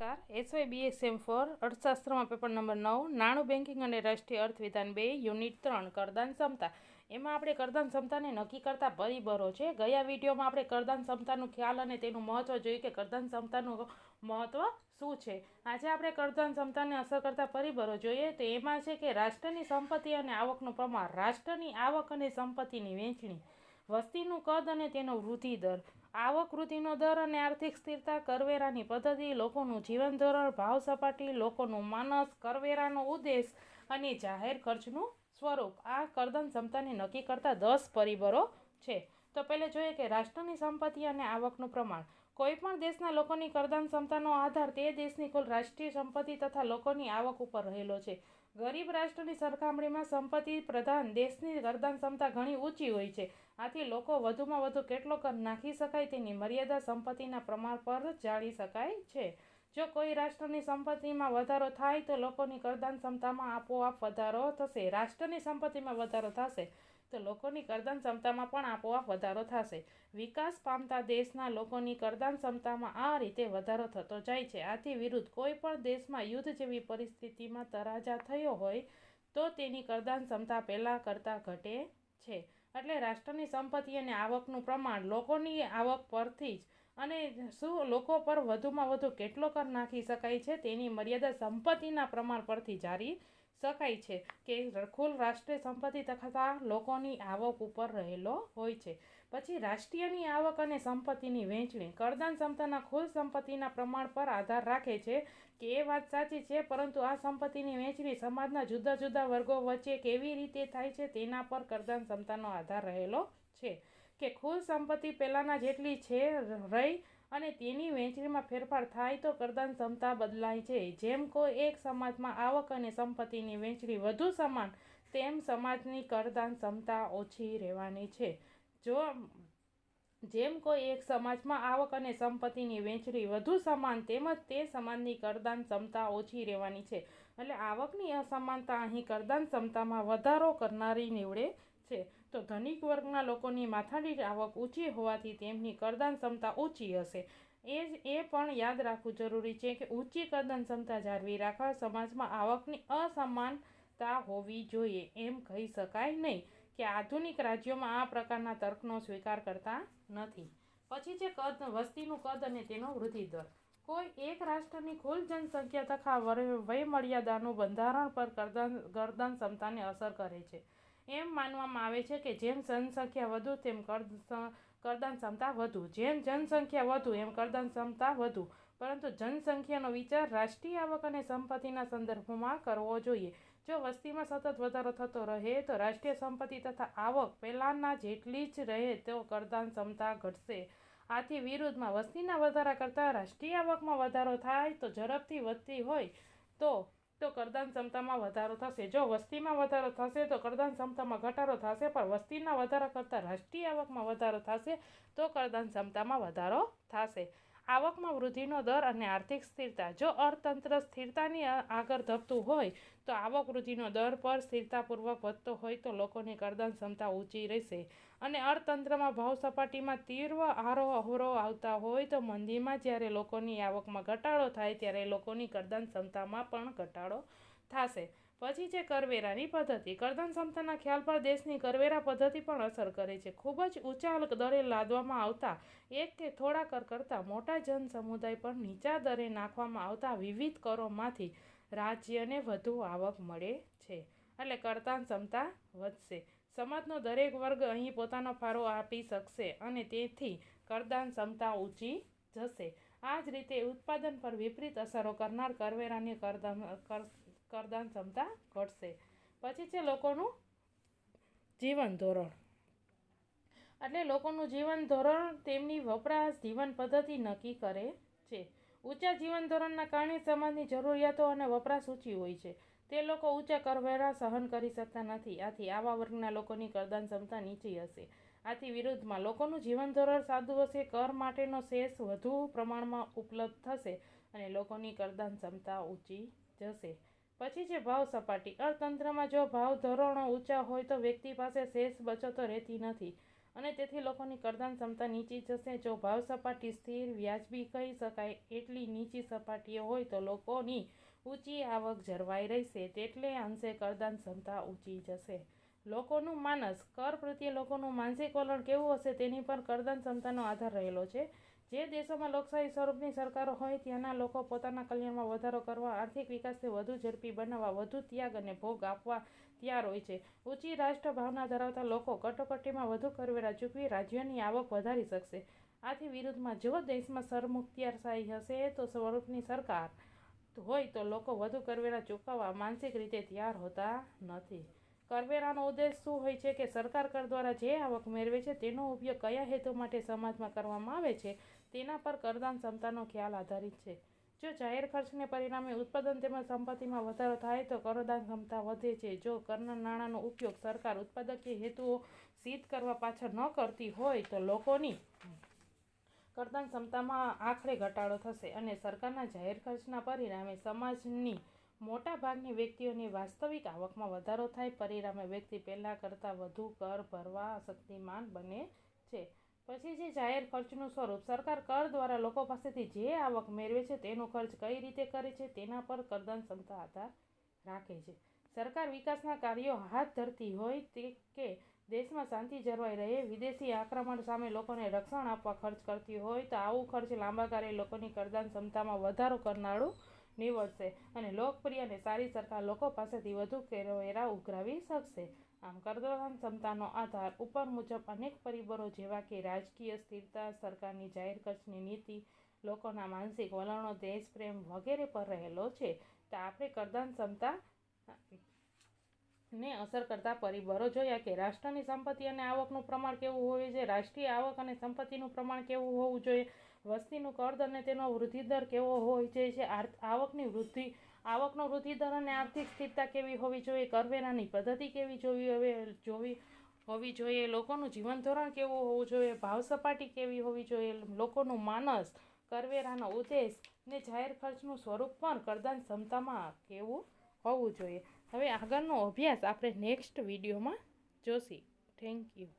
નમસ્કાર. B.A.sem-4 અર્થશાસ્ત્રમાં paper number 9 નાણું banking અને રાષ્ટ્રીય અર્થવિધાન 2 યુનિટ-3 કરદાન ક્ષમતા. એમાં આપણે કરદાન ક્ષમતાને નક્કી કરતા પરિબળો છે. ગયા વિડીયોમાં આપણે કરદાન ક્ષમતાનું ખ્યાલ અને તેનું મહત્વ જોયું કે કરદાન ક્ષમતાનું મહત્વ શું છે. આજે આપણે કરદાન ક્ષમતાને અસર કરતા પરિબળો જોઈએ તો એમાં છે કે રાષ્ટ્રની સંપત્તિ અને આવકનું પ્રમાણ, રાષ્ટ્રની આવક અને સંપત્તિની વહેંચણી, વસ્તીનું કદ અને તેનો વૃદ્ધિ દર, આવક વૃદ્ધિનો દર અને આર્થિક સ્થિરતા, કરવેરાની પદ્ધતિ, લોકોનું જીવન ધોરણ, ભાવ સપાટી, લોકોનું માનસ, કરવેરાનો ઉદ્દેશ અને જાહેર ખર્ચનું સ્વરૂપ. આ કરદાન ક્ષમતાને નક્કી કરતા 10 પરિબળો છે. તો પહેલે જોઈએ કે રાષ્ટ્રની સંપત્તિ અને આવકનું પ્રમાણ. કોઈપણ દેશના લોકોની કરદાન ક્ષમતાનો આધાર તે દેશની કુલ રાષ્ટ્રીય સંપત્તિ તથા લોકોની આવક ઉપર રહેલો છે. ગરીબ રાષ્ટ્રની સરખામણીમાં સંપત્તિ પ્રધાન દેશની કરદાન ક્ષમતા ઘણી ઊંચી હોય છે. આથી લોકો વધુમાં વધુ કેટલો કર નાખી શકાય તેની મર્યાદા સંપત્તિના પ્રમાણ પર જાણી શકાય છે. જો કોઈ રાષ્ટ્રની સંપત્તિમાં વધારો થાય તો લોકોની કરદાન ક્ષમતામાં આપોઆપ વધારો થશે. રાષ્ટ્રની સંપત્તિમાં વધારો થશે તો લોકોની કરદાન ક્ષમતામાં પણ આપોઆપ વધારો થશે. વિકાસ પામતા દેશના લોકોની કરદાન ક્ષમતામાં આ રીતે વધારો થતો જાય છે. આથી વિરુદ્ધ કોઈ પણ દેશમાં યુદ્ધ જેવી પરિસ્થિતિમાં તરાજા થયો હોય તો તેની કરદાન ક્ષમતા પહેલાં કરતાં ઘટે છે. એટલે રાષ્ટ્રની સંપત્તિ અને આવકનું પ્રમાણ લોકોની આવક પરથી જ અને શું લોકો પર વધુમાં વધુ કેટલો કર નાખી શકાય છે તેની મર્યાદા સંપત્તિના પ્રમાણ પરથી જાણી શકાય છે કે કુલ રાષ્ટ્રીય સંપત્તિ તથા લોકોની આવક ઉપર રહેલો હોય છે. પછી રાષ્ટ્રીયની આવક અને સંપત્તિની વહેંચણી. કરદાન ક્ષમતાના કુલ સંપત્તિના પ્રમાણ પર આધાર રાખે છે કે એ વાત સાચી છે, પરંતુ આ સંપત્તિની વહેંચણી સમાજના જુદા જુદા વર્ગો વચ્ચે કેવી રીતે થાય છે તેના પર કરદાન ક્ષમતાનો આધાર રહેલો છે. કે કુલ સંપત્તિ પહેલાંના જેટલી છે રહી અને તેની વહેંચણીમાં ફેરફાર થાય તો કરદાન ક્ષમતા બદલાય છે. જેમ કોઈ એક સમાજમાં આવક અને સંપત્તિની વહેંચણી વધુ સમાન તેમ સમાજની કરદાન ક્ષમતા ઓછી રહેવાની છે. જેમ કોઈ એક સમાજમાં આવક અને સંપત્તિની વહેંચણી વધુ સમાન તેમજ તે સમાજની કરદાન ક્ષમતા ઓછી રહેવાની છે. એટલે આવકની અસમાનતા અહીં કરદાન ક્ષમતામાં વધારો કરનારી નીવડે છે. તો ધનિક વર્ગના લોકોની માથાદીઠ આવક ઊંચી હોવાથી તેમની કરદાન ક્ષમતા ઊંચી હશે. એ પણ યાદ રાખવું જરૂરી છે કે ઊંચી કરદાન ક્ષમતા જાળવી રાખવા સમાજમાં આવકની અસમાનતા હોવી જોઈએ એમ કહી શકાય નહીં. કે આધુનિક રાજ્યોમાં આ પ્રકારના તર્કનો સ્વીકાર કરતા નથી. પછી છે વસ્તીનું કદ અને તેનો વૃદ્ધિ દર. કોઈ એક રાષ્ટ્રની કુલ જનસંખ્યા તથા વયમર્યાદાનું બંધારણ પર કરદાન ક્ષમતાને અસર કરે છે. એમ માનવામાં આવે છે કે જેમ જનસંખ્યા વધુ તેમ કરદાન ક્ષમતા વધુ, જેમ જનસંખ્યા વધુ એમ કરદાન ક્ષમતા વધુ. પરંતુ જનસંખ્યાનો વિચાર રાષ્ટ્રીય આવક અને સંપત્તિના સંદર્ભમાં કરવો જોઈએ. જો વસ્તીમાં સતત વધારો થતો રહે તો રાષ્ટ્રીય સંપત્તિ તથા આવક પહેલાંના જેટલી જ રહે તો કરદાન ક્ષમતા ઘટશે. આથી વિરુદ્ધમાં વસ્તીના વધારા કરતાં રાષ્ટ્રીય આવકમાં વધારો થાય તો ઝડપથી વધતી હોય તો કરદાન ક્ષમતામાં વધારો થશે. જો વસ્તીમાં વધારો થશે તો કરદાન ક્ષમતામાં ઘટાડો થશે, પણ વસ્તીના વધારા કરતાં રાષ્ટ્રીય આવકમાં વધારો થશે તો કરદાન ક્ષમતામાં વધારો થશે. આવકમાં વૃદ્ધિનો દર અને આર્થિક સ્થિરતા. જો અર્થતંત્ર સ્થિરતાની આગળ ધપતું હોય તો આવક વૃદ્ધિનો દર પર સ્થિરતાપૂર્વક વધતો હોય તો લોકોની કરદાન ક્ષમતા ઊંચી રહેશે. અને અર્થતંત્રમાં ભાવ સપાટીમાં તીવ્ર આરોહ-અવરોહ આવતા હોય તો મંદીમાં જ્યારે લોકોની આવકમાં ઘટાડો થાય ત્યારે લોકોની કરદાન ક્ષમતામાં પણ ઘટાડો થશે. પછી છે કરવેરાની પદ્ધતિ. કરદાન ક્ષમતાના ખ્યાલ પર દેશની કરવેરા પદ્ધતિ પણ અસર કરે છે. ખૂબ જ ઊંચા દરે લાદવામાં આવતા એક કે થોડા કર કરતાં મોટા જન સમુદાય પર નીચા દરે નાખવામાં આવતા વિવિધ કરોમાંથી રાજ્યને વધુ આવક મળે છે. એટલે કરદાન ક્ષમતા વધશે. સમાજનો દરેક વર્ગ અહીં પોતાનો ફાળો આપી શકશે અને તેથી કરદાન ક્ષમતા ઊંચી જશે. આ જ રીતે ઉત્પાદન પર વિપરીત અસરો કરનાર કરવેરાની કરદાન ક્ષમતા ઘટશે. પછી છે લોકોનું જીવન ધોરણ. એટલે લોકોનું જીવન ધોરણ તેમની વપરાશ જીવન પદ્ધતિ નક્કી કરે છે. ઊંચા જીવન ધોરણના કારણે સમાજની જરૂરિયાતો અને વપરાશ ઊંચી હોય છે. તે લોકો ઊંચા કરવેરા સહન કરી શકતા નથી. આથી આવા વર્ગના લોકોની કરદાન ક્ષમતા નીચી હશે. આથી વિરુદ્ધમાં લોકોનું જીવન ધોરણ સાદું હશે, કર માટેનો શેષ વધુ પ્રમાણમાં ઉપલબ્ધ થશે અને લોકોની કરદાન ક્ષમતા ઊંચી જશે. પછી છે ભાવ સપાટી. અર્થતંત્રમાં જો ભાવ ધોરણો ઊંચા હોય તો વ્યક્તિ પાસે શેષ બચતો રહેતી નથી અને તેથી લોકોની કરદાન ક્ષમતા નીચી જશે. જો ભાવ સપાટી સ્થિર વ્યાજબી કહી શકાય એટલી નીચી સપાટીએ હોય તો લોકોની ઊંચી આવક જળવાઈ રહેશે, તેટલે અંશે કરદાન ક્ષમતા ઊંચી જશે. લોકોનું માનસ કર પ્રત્યે લોકોનું માનસિક વલણ કેવું હશે તેની પર કરદાન ક્ષમતાનો આધાર રહેલો છે. જે દેશોમાં લોકશાહી સ્વરૂપની સરકારો હોય ત્યાંના લોકો પોતાના કલ્યાણમાં વધારો કરવા, આર્થિક વિકાસને વધુ ઝડપી બનાવવા, વધુ ત્યાગ અને ભોગ આપવા તૈયાર હોય છે. ઊંચી રાષ્ટ્ર ભાવના ધરાવતા લોકો કટોકટીમાં વધુ કરવેરા ચૂકવી રાજ્યોની આવક વધારી શકશે. આથી વિરુદ્ધમાં જો દેશમાં સરમુખત્યારશાહી હશે તો સ્વરૂપની સરકાર હોય તો લોકો વધુ કરવેરા ચૂકવવા માનસિક રીતે તૈયાર હોતા નથી. કરવેરાનો ઉદ્દેશ શું હોય છે કે સરકાર કર દ્વારા જે આવક મેળવે છે તેનો ઉપયોગ કયા હેતુ માટે સમાજમાં કરવામાં આવે છે તેના પર કરદાન ક્ષમતાનો ખ્યાલ આધારિત છે. જો જાહેર ખર્ચને પરિણામે ઉત્પાદન તેમજ સંપત્તિમાં વધારો થાય તો કરદાન ક્ષમતા વધે છે. જો કરના નાણાંનો ઉપયોગ સરકાર ઉત્પાદકીય હેતુઓ સિદ્ધ કરવા પાછળ ન કરતી હોય તો લોકોની કરદાન ક્ષમતામાં આખરે ઘટાડો થશે અને સરકારના જાહેર ખર્ચના પરિણામે સમાજની મોટા ભાગની વ્યક્તિઓની વાસ્તવિક આવકમાં વધારો થાય. પરિણામે વ્યક્તિ પહેલા કરતાં વધુ કર ભરવા શક્તિમાન બને છે. પછી છે જાહેર ખર્ચનું સ્વરૂપ. સરકાર કર દ્વારા લોકો પાસેથી જે આવક મેળવે છે તેનો ખર્ચ કઈ રીતે કરે છે તેના પર કરદાન ક્ષમતા આધાર રાખે છે. સરકાર વિકાસના કાર્યો હાથ ધરતી હોય કે દેશમાં શાંતિ જળવાઈ રહે, વિદેશી આક્રમણ સામે લોકોને રક્ષણ આપવા ખર્ચ કરતી હોય તો આવું ખર્ચ લાંબા ગાળે લોકોની કરદાન ક્ષમતામાં વધારો કરનારું નીવડશે અને લોકપ્રિય અને સારી સરકાર લોકો પાસેથી વધુ કરવેરા ઉઘરાવી શકશે. આમ કરદાન ક્ષમતાનો આધાર ઉપર મુજબ અનેક પરિબળો જેવા કે રાજકીય સ્થિરતા, સરકારની જાહેર ખર્ચની નીતિ, લોકોના માનસિક વલણો, દેશપ્રેમ વગેરે પર રહેલો છે. તો આપણે કરદાન ક્ષમતા ને અસર કરતા પરિબળો જોયા કે રાષ્ટ્રની સંપત્તિ અને આવકનું પ્રમાણ કેવું હોવું જોઈએ, રાષ્ટ્રીય આવક અને સંપત્તિનું પ્રમાણ કેવું હોવું જોઈએ, વસ્તીનું કદ અને તેનો વૃદ્ધિદર કેવો હોવો જોઈએ, આવકનો વૃદ્ધિદર અને આર્થિક સ્થિરતા કેવી હોવી જોઈએ, કરવેરાની પદ્ધતિ કેવી હોવી જોઈએ, લોકોનું જીવન ધોરણ કેવું હોવું જોઈએ, ભાવ સપાટી કેવી હોવી જોઈએ, લોકોનું માનસ, કરવેરાનો ઉદ્દેશ ને જાહેર ખર્ચનું સ્વરૂપ પણ કરદાન ક્ષમતામાં કેવું હોવું જોઈએ. હવે આગળનો અભ્યાસ આપણે નેક્સ્ટ વિડીયોમાં જોશી. Thank you.